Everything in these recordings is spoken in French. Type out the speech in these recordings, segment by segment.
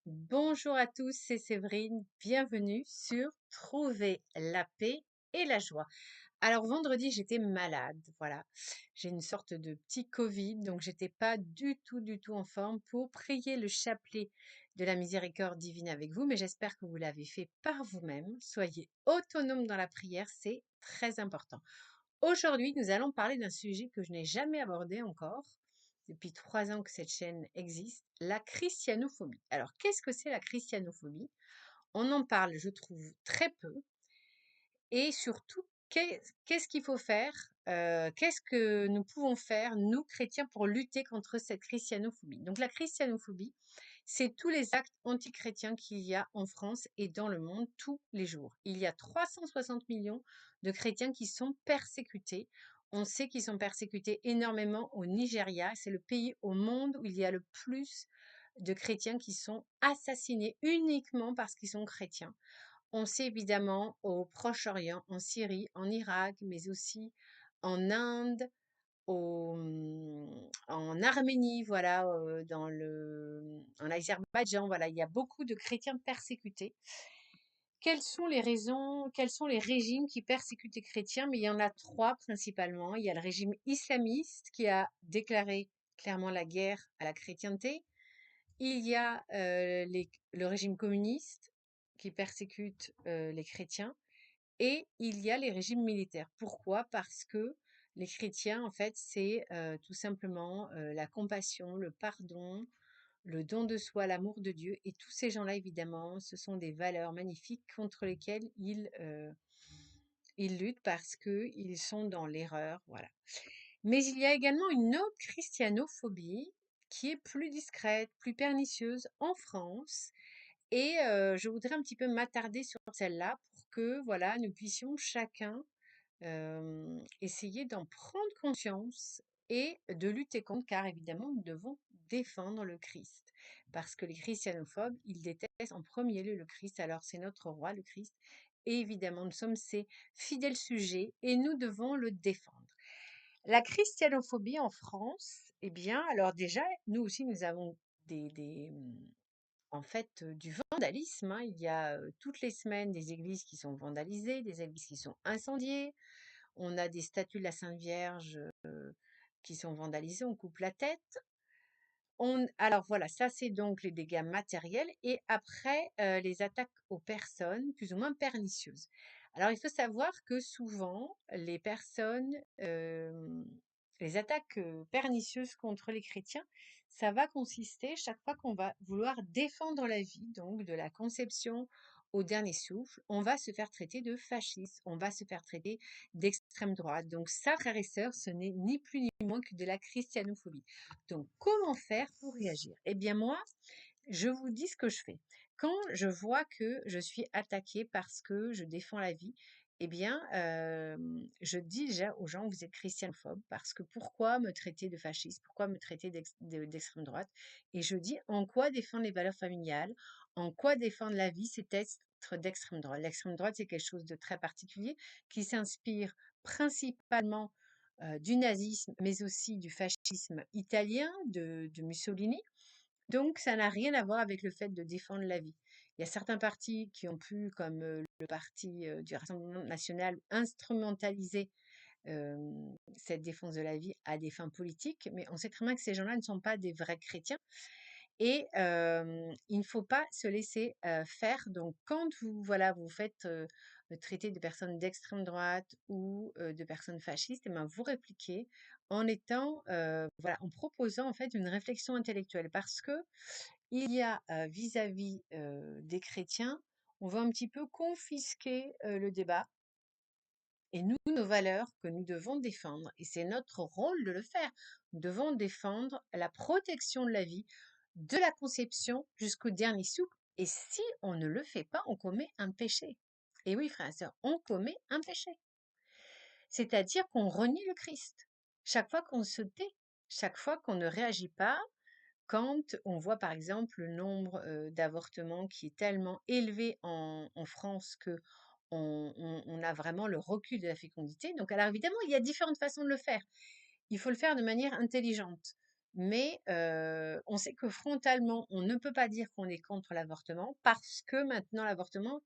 Bonjour à tous, c'est Séverine. Bienvenue sur Trouver la paix et la joie. Alors vendredi, j'étais malade, voilà. J'ai une sorte de petit Covid, donc j'étais pas du tout en forme pour prier le chapelet de la miséricorde divine avec vous, mais j'espère que vous l'avez fait par vous-même. Soyez autonome dans la prière, c'est très important. Aujourd'hui, nous allons parler d'un sujet que je n'ai jamais abordé encore, depuis 3 ans que cette chaîne existe, la christianophobie. Alors, qu'est-ce que c'est la christianophobie? On en parle, je trouve, très peu. Et surtout, qu'est-ce qu'il faut faire? Qu'est-ce que nous pouvons faire, nous, chrétiens, pour lutter contre cette christianophobie? Donc, la christianophobie, c'est tous les actes antichrétiens qu'il y a en France et dans le monde tous les jours. Il y a 360 millions de chrétiens qui sont persécutés. On sait qu'ils sont persécutés énormément au Nigeria. C'est le pays au monde où il y a le plus de chrétiens qui sont assassinés uniquement parce qu'ils sont chrétiens. On sait évidemment au Proche-Orient, en Syrie, en Irak, mais aussi en Inde, en Arménie, voilà, en Azerbaïdjan, voilà, il y a beaucoup de chrétiens persécutés. Quelles sont les raisons, quels sont les régimes qui persécutent les chrétiens? Mais il y en a trois principalement. Il y a le régime islamiste qui a déclaré clairement la guerre à la chrétienté. Il y a le régime communiste qui persécute les chrétiens et il y a les régimes militaires. Pourquoi? Parce que les chrétiens, en fait, c'est tout simplement la compassion, le pardon, le don de soi, l'amour de Dieu. Et tous ces gens-là, évidemment, ce sont des valeurs magnifiques contre lesquelles ils luttent parce qu'ils sont dans l'erreur. Voilà. Mais il y a également une autre christianophobie qui est plus discrète, plus pernicieuse en France. Et je voudrais un petit peu m'attarder sur celle-là pour que, voilà, nous puissions chacun essayer d'en prendre conscience et de lutter contre, car évidemment, nous devons défendre le Christ. Parce que les christianophobes, ils détestent en premier lieu le Christ, alors c'est notre roi, le Christ. Et évidemment, nous sommes ses fidèles sujets et nous devons le défendre. La christianophobie en France, eh bien, alors déjà, nous aussi, nous avons en fait, du vandalisme, hein. Il y a toutes les semaines des églises qui sont vandalisées, des églises qui sont incendiées. On a des statues de la Sainte Vierge qui sont vandalisées, on coupe la tête. Alors voilà, ça c'est donc les dégâts matériels et après les attaques aux personnes plus ou moins pernicieuses. Alors il faut savoir que souvent les personnes, les attaques pernicieuses contre les chrétiens, ça va consister chaque fois qu'on va vouloir défendre la vie, donc de la conception au dernier souffle, on va se faire traiter de fasciste, on va se faire traiter d'extrême droite. Donc ça, frères et sœurs, ce n'est ni plus ni moins que de la christianophobie. Donc, comment faire pour réagir? Eh bien, moi, je vous dis ce que je fais. Quand je vois que je suis attaquée parce que je défends la vie, eh bien, je dis déjà aux gens, vous êtes christianophobe, parce que pourquoi me traiter de fasciste? Pourquoi me traiter d'extrême droite? Et je dis, en quoi défendre les valeurs familiales? En quoi défendre la vie? C'est être d'extrême droite. L'extrême droite, c'est quelque chose de très particulier qui s'inspire principalement du nazisme, mais aussi du fascisme italien, de Mussolini. Donc, ça n'a rien à voir avec le fait de défendre la vie. Il y a certains partis qui ont pu, comme le parti du Rassemblement national, instrumentaliser euh, cette défense de la vie à des fins politiques, mais on sait très bien que ces gens-là ne sont pas des vrais chrétiens. Et il ne faut pas se laisser faire. Donc, quand vous, voilà, vous faites traiter de personnes d'extrême droite ou de personnes fascistes, eh ben, vous répliquez en étant, voilà, en proposant en fait une réflexion intellectuelle, parce que il y a vis-à-vis des chrétiens, on va un petit peu confisquer le débat. Et nous, nos valeurs que nous devons défendre, et c'est notre rôle de le faire, nous devons défendre la protection de la vie, de la conception jusqu'au dernier souffle. Et si on ne le fait pas, on commet un péché. Et oui, frères et sœurs, on commet un péché. C'est-à-dire qu'on renie le Christ. Chaque fois qu'on se tait, chaque fois qu'on ne réagit pas, quand on voit par exemple le nombre d'avortements qui est tellement élevé en France que on a vraiment le recul de la fécondité. Donc, alors évidemment, il y a différentes façons de le faire. Il faut le faire de manière intelligente. Mais on sait que frontalement, on ne peut pas dire qu'on est contre l'avortement parce que maintenant l'avortement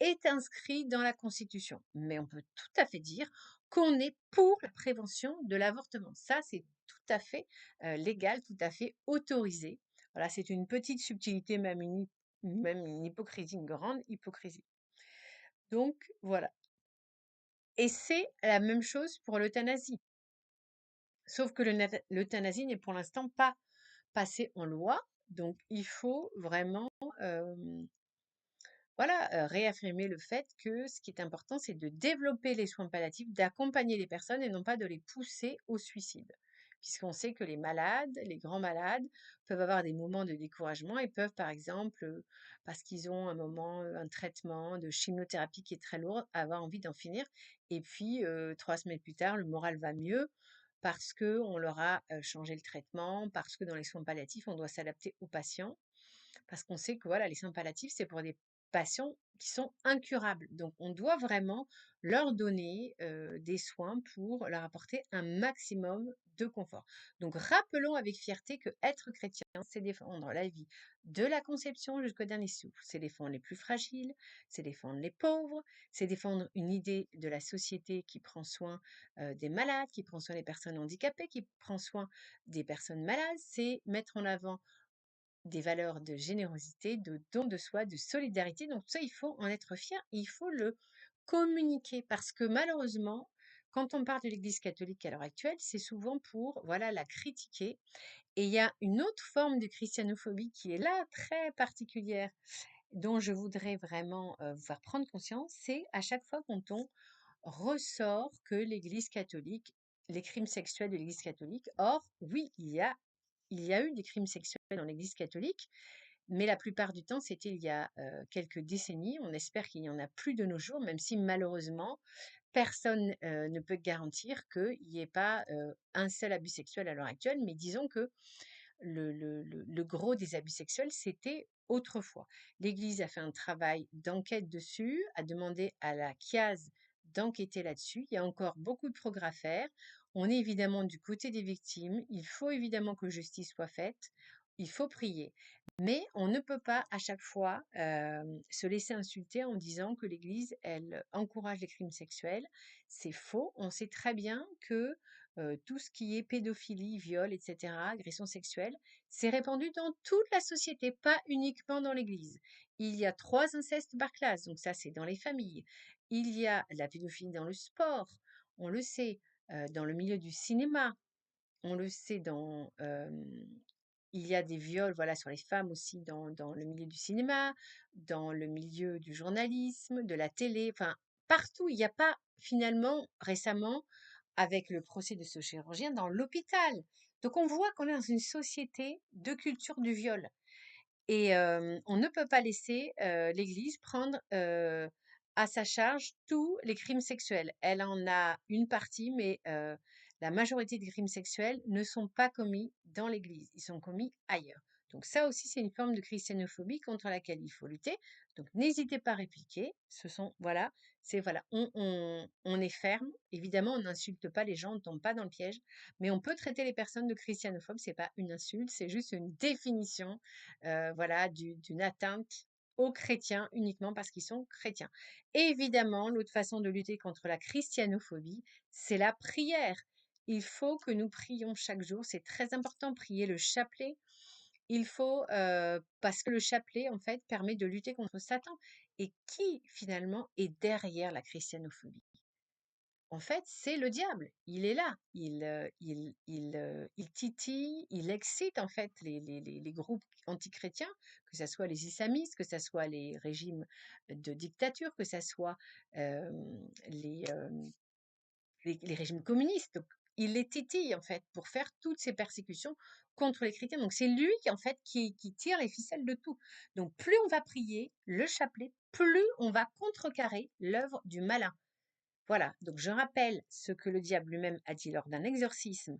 est inscrit dans la Constitution. Mais on peut tout à fait dire qu'on est pour la prévention de l'avortement. Ça, c'est tout à fait légal, tout à fait autorisé. Voilà, c'est une petite subtilité, même une hypocrisie, une grande hypocrisie. Donc, voilà. Et c'est la même chose pour l'euthanasie. Sauf que l'euthanasie n'est pour l'instant pas passée en loi. Donc, il faut vraiment voilà, réaffirmer le fait que ce qui est important, c'est de développer les soins palliatifs, d'accompagner les personnes et non pas de les pousser au suicide. Puisqu'on sait que les malades, les grands malades, peuvent avoir des moments de découragement et peuvent, par exemple, parce qu'ils ont un moment, un traitement de chimiothérapie qui est très lourd, avoir envie d'en finir. Et puis, 3 semaines plus tard, le moral va mieux parce qu'on leur a changé le traitement, parce que dans les soins palliatifs, on doit s'adapter aux patients. Parce qu'on sait que voilà, les soins palliatifs, c'est pour des patients qui sont incurables. Donc, on doit vraiment leur donner des soins pour leur apporter un maximum de confort. Donc, rappelons avec fierté que être chrétien, c'est défendre la vie de la conception jusqu'au dernier souffle. C'est défendre les plus fragiles, c'est défendre les pauvres, c'est défendre une idée de la société qui prend soin des malades, qui prend soin des personnes handicapées, qui prend soin des personnes malades. C'est mettre en avant des valeurs de générosité, de don de soi, de solidarité. Donc ça, il faut en être fier et il faut le communiquer parce que malheureusement, quand on parle de l'Église catholique à l'heure actuelle, c'est souvent pour voilà la critiquer. Et il y a une autre forme de christianophobie qui est là très particulière, dont je voudrais vraiment vous faire prendre conscience, c'est à chaque fois quand on ressort que l'Église catholique, les crimes sexuels de l'Église catholique. Or, oui, il y a eu des crimes sexuels dans l'Église catholique, mais la plupart du temps, c'était il y a quelques décennies. On espère qu'il n'y en a plus de nos jours, même si malheureusement, personne ne peut garantir qu'il n'y ait pas un seul abus sexuel à l'heure actuelle. Mais disons que le gros des abus sexuels, c'était autrefois. L'Église a fait un travail d'enquête dessus, a demandé à la CIAZ d'enquêter là-dessus. Il y a encore beaucoup de progrès à faire. On est évidemment du côté des victimes. Il faut évidemment que justice soit faite. Il faut prier. Mais on ne peut pas à chaque fois se laisser insulter en disant que l'Église, elle encourage les crimes sexuels. C'est faux. On sait très bien que tout ce qui est pédophilie, viol, etc., agression sexuelle, c'est répandu dans toute la société, pas uniquement dans l'Église. Il y a 3 incestes par classe, donc ça c'est dans les familles. Il y a la pédophilie dans le sport, on le sait, dans le milieu du cinéma, on le sait il y a des viols, voilà, sur les femmes aussi dans le milieu du cinéma, dans le milieu du journalisme, de la télé, enfin, partout. Il n'y a pas, finalement, récemment, avec le procès de ce chirurgien, dans l'hôpital. Donc, on voit qu'on est dans une société de culture du viol. Et on ne peut pas laisser l'Église prendre à sa charge tous les crimes sexuels. Elle en a une partie, mais la majorité des crimes sexuels ne sont pas commis dans l'Église, ils sont commis ailleurs. Donc ça aussi, c'est une forme de christianophobie contre laquelle il faut lutter. Donc n'hésitez pas à répliquer. Voilà, voilà, on est ferme. Évidemment, on n'insulte pas les gens, on ne tombe pas dans le piège, mais on peut traiter les personnes de christianophobes. C'est pas une insulte, c'est juste une définition voilà, d'une atteinte aux chrétiens uniquement parce qu'ils sont chrétiens. Et évidemment, l'autre façon de lutter contre la christianophobie, c'est la prière. Il faut que nous prions chaque jour. C'est très important, prier le chapelet. Il faut, parce que le chapelet, en fait, permet de lutter contre Satan. Et qui, finalement, est derrière la christianophobie? En fait, c'est le diable. Il est là. Il titille, il excite en fait les groupes antichrétiens, que ce soit les islamistes, que ce soit les régimes de dictature, que ce soit euh, les, euh, les régimes communistes. Donc, il les titille en fait pour faire toutes ces persécutions contre les chrétiens. Donc, c'est lui en fait qui tire les ficelles de tout. Donc, plus on va prier le chapelet, plus on va contrecarrer l'œuvre du malin. Voilà, donc je rappelle ce que le diable lui-même a dit lors d'un exorcisme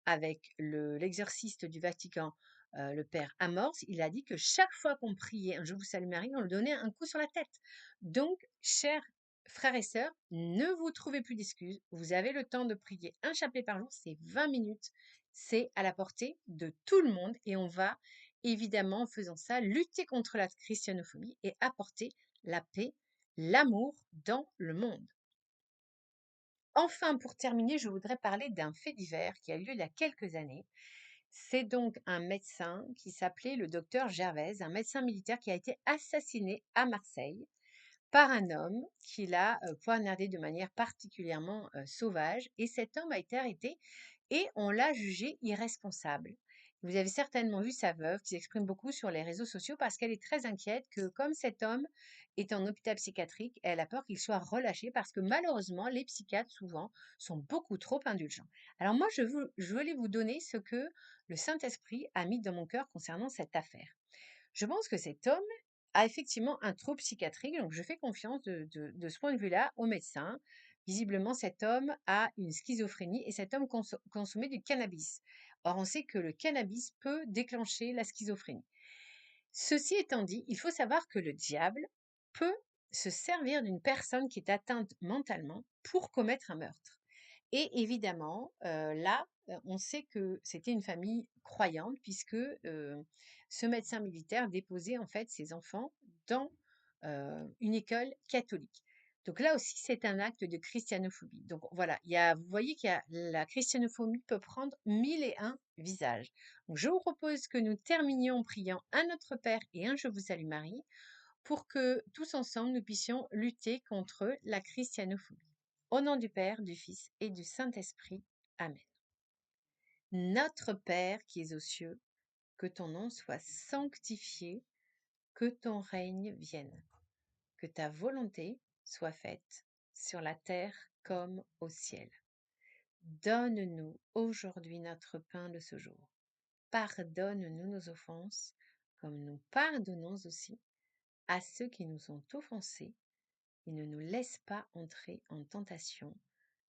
avec l'exorciste du Vatican, le père Amorce. Il a dit que chaque fois qu'on priait un Je vous salue Marie, on lui donnait un coup sur la tête. Donc, chers frères et sœurs, ne vous trouvez plus d'excuses. Vous avez le temps de prier un chapelet par jour, c'est 20 minutes. c'est à la portée de tout le monde et on va évidemment, en faisant ça, lutter contre la christianophobie et apporter la paix, l'amour dans le monde. Enfin, pour terminer, je voudrais parler d'un fait divers qui a eu lieu il y a quelques années. C'est donc un médecin qui s'appelait le docteur Gervaise, un médecin militaire qui a été assassiné à Marseille par un homme qui l'a poignardé de manière particulièrement sauvage. Et cet homme a été arrêté et on l'a jugé irresponsable. Vous avez certainement vu sa veuve qui s'exprime beaucoup sur les réseaux sociaux parce qu'elle est très inquiète que comme cet homme est en hôpital psychiatrique, elle a peur qu'il soit relâché parce que malheureusement, les psychiatres souvent sont beaucoup trop indulgents. Alors moi, je voulais vous donner ce que le Saint-Esprit a mis dans mon cœur concernant cette affaire. Je pense que cet homme a effectivement un trouble psychiatrique, donc je fais confiance de ce point de vue-là au médecin. Visiblement, cet homme a une schizophrénie et cet homme consommait du cannabis. Or, on sait que le cannabis peut déclencher la schizophrénie. Ceci étant dit, il faut savoir que le diable peut se servir d'une personne qui est atteinte mentalement pour commettre un meurtre. Et évidemment, là, on sait que c'était une famille croyante puisque, ce médecin militaire déposait en fait ses enfants dans, une école catholique. Donc là aussi, c'est un acte de christianophobie. Donc voilà, vous voyez qu'il y a la christianophobie peut prendre 1001 visages. Donc je vous propose que nous terminions en priant un Notre Père et un Je vous salue Marie, pour que tous ensemble nous puissions lutter contre la christianophobie. Au nom du Père, du Fils et du Saint-Esprit. Amen. Notre Père qui es aux cieux, que ton nom soit sanctifié, que ton règne vienne, que ta volonté soit faite sur la terre comme au ciel. Donne-nous aujourd'hui notre pain de ce jour. Pardonne-nous nos offenses, comme nous pardonnons aussi à ceux qui nous ont offensés, et ne nous laisse pas entrer en tentation,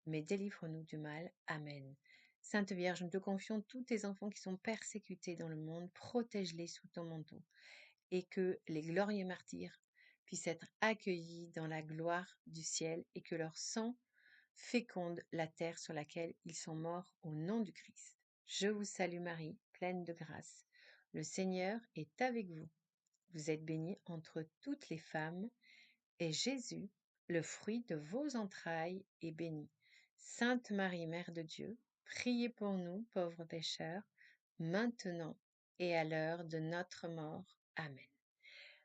mais délivre-nous du mal. Amen. Sainte Vierge, nous te confions tous tes enfants qui sont persécutés dans le monde, protège-les sous ton manteau, et que les glorieux martyrs puissent être accueillis dans la gloire du ciel, et que leur sang féconde la terre sur laquelle ils sont morts au nom du Christ. Je vous salue Marie, pleine de grâce. Le Seigneur est avec vous. Vous êtes bénie entre toutes les femmes, et Jésus, le fruit de vos entrailles, est béni. Sainte Marie, Mère de Dieu, priez pour nous, pauvres pécheurs, maintenant et à l'heure de notre mort. Amen.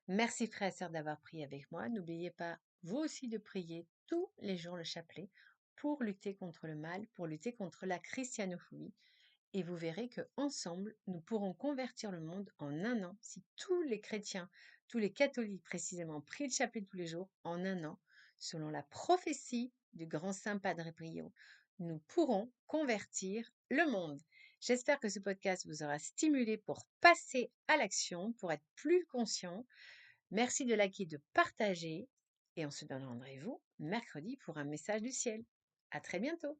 Merci frères et sœurs d'avoir prié avec moi. N'oubliez pas, vous aussi, de prier tous les jours le chapelet pour lutter contre le mal, pour lutter contre la christianophobie. Et vous verrez que ensemble, nous pourrons convertir le monde en un an si tous les chrétiens, tous les catholiques précisément, prient le chapelet tous les jours en un an, selon la prophétie du grand saint Padre Pio. Nous pourrons convertir le monde. J'espère que ce podcast vous aura stimulé pour passer à l'action, pour être plus conscient. Merci de liker, de partager et on se donne rendez-vous mercredi pour un message du ciel. À très bientôt.